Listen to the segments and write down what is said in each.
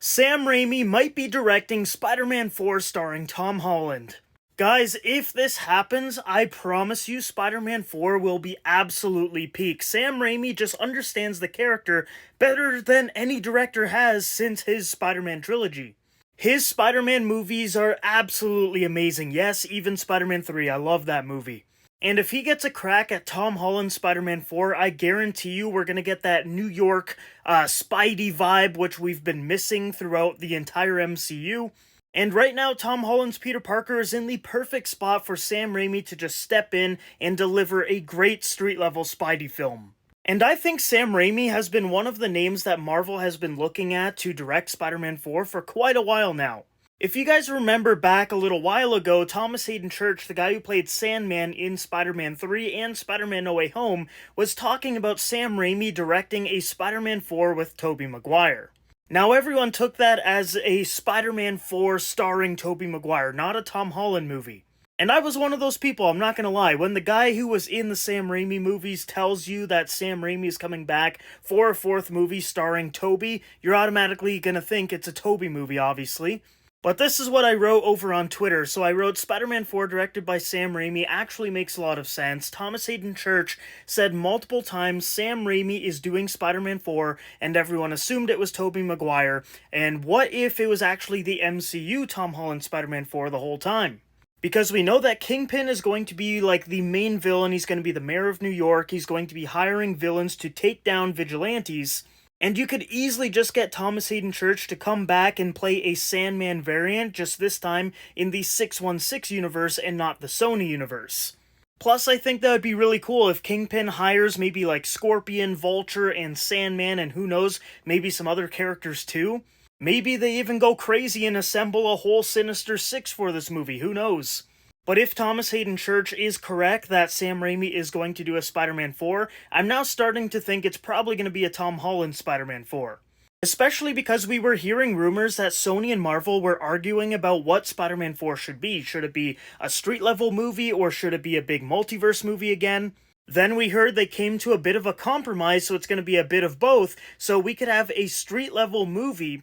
Sam Raimi might be directing Spider-Man 4 starring Tom Holland. Guys, if this happens, I promise you Spider-Man 4 will be absolutely peak. Sam Raimi just understands the character better than any director has since his Spider-Man trilogy. His Spider-Man movies are absolutely amazing. Yes, even Spider-Man 3, I love that movie. And if he gets a crack at Tom Holland's Spider-Man 4, I guarantee you we're gonna get that New York Spidey vibe, which we've been missing throughout the entire MCU. And right now, Tom Holland's Peter Parker is in the perfect spot for Sam Raimi to just step in and deliver a great street-level Spidey film. And I think Sam Raimi has been one of the names that Marvel has been looking at to direct Spider-Man 4 for quite a while now. If you guys remember back a little while ago, Thomas Hayden Church, the guy who played Sandman in Spider-Man 3 and Spider-Man No Way Home, was talking about Sam Raimi directing a Spider-Man 4 with Tobey Maguire. Now everyone took that as a Spider-Man 4 starring Tobey Maguire, not a Tom Holland movie. And I was one of those people, I'm not gonna lie. When the guy who was in the Sam Raimi movies tells you that Sam Raimi is coming back for a fourth movie starring Tobey, you're automatically gonna think it's a Tobey movie, obviously. But this is what I wrote over on Twitter. So I wrote, Spider-Man 4 directed by Sam Raimi actually makes a lot of sense. Thomas Hayden Church said multiple times Sam Raimi is doing Spider-Man 4 and everyone assumed it was Tobey Maguire. And what if it was actually the MCU Tom Holland Spider-Man 4 the whole time? Because we know that Kingpin is going to be like the main villain. He's going to be the mayor of New York. He's going to be hiring villains to take down vigilantes. And you could easily just get Thomas Hayden Church to come back and play a Sandman variant, just this time in the 616 universe and not the Sony universe. Plus, I think that would be really cool if Kingpin hires maybe like Scorpion, Vulture, and Sandman, and who knows, maybe some other characters too. Maybe they even go crazy and assemble a whole Sinister Six for this movie, who knows? But if Thomas Hayden Church is correct that Sam Raimi is going to do a Spider-Man 4, I'm now starting to think it's probably going to be a Tom Holland Spider-Man 4. Especially because we were hearing rumors that Sony and Marvel were arguing about what Spider-Man 4 should be. Should it be a street-level movie or should it be a big multiverse movie again? Then we heard they came to a bit of a compromise, so it's going to be a bit of both, so we could have a street-level movie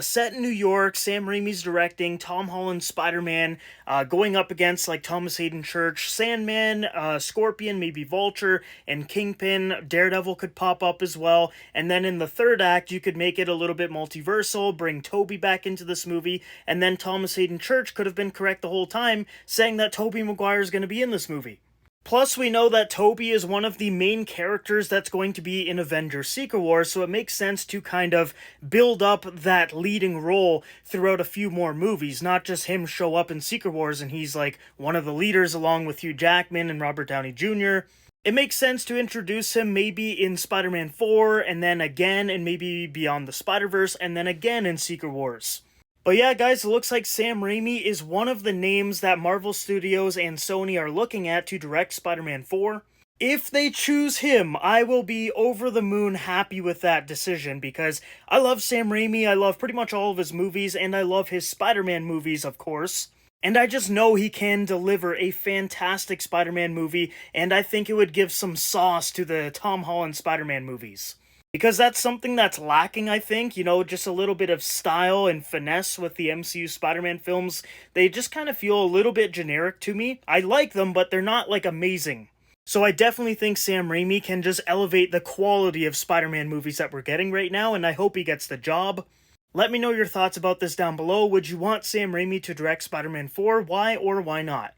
set in New York, Sam Raimi's directing, Tom Holland's Spider-Man, going up against, like, Thomas Hayden Church, Sandman, Scorpion, maybe Vulture, and Kingpin. Daredevil could pop up as well, and then in the third act, you could make it a little bit multiversal, bring Tobey back into this movie, and then Thomas Hayden Church could have been correct the whole time, saying that Tobey Maguire is going to be in this movie. Plus, we know that Tobey is one of the main characters that's going to be in Avengers Secret Wars, so it makes sense to kind of build up that leading role throughout a few more movies, not just him show up in Secret Wars and he's like one of the leaders along with Hugh Jackman and Robert Downey Jr. It makes sense to introduce him maybe in Spider-Man 4, and then again in maybe Beyond the Spider-Verse, and then again in Secret Wars. But yeah, guys, it looks like Sam Raimi is one of the names that Marvel Studios and Sony are looking at to direct Spider-Man 4. If they choose him, I will be over the moon happy with that decision, because I love Sam Raimi, I love pretty much all of his movies, and I love his Spider-Man movies, of course. And I just know he can deliver a fantastic Spider-Man movie, and I think it would give some sauce to the Tom Holland Spider-Man movies. Because that's something that's lacking, I think, you know, just a little bit of style and finesse with the MCU Spider-Man films. They just kind of feel a little bit generic to me. I like them, but they're not, like, amazing. So I definitely think Sam Raimi can just elevate the quality of Spider-Man movies that we're getting right now, and I hope he gets the job. Let me know your thoughts about this down below. Would you want Sam Raimi to direct Spider-Man 4? Why or why not?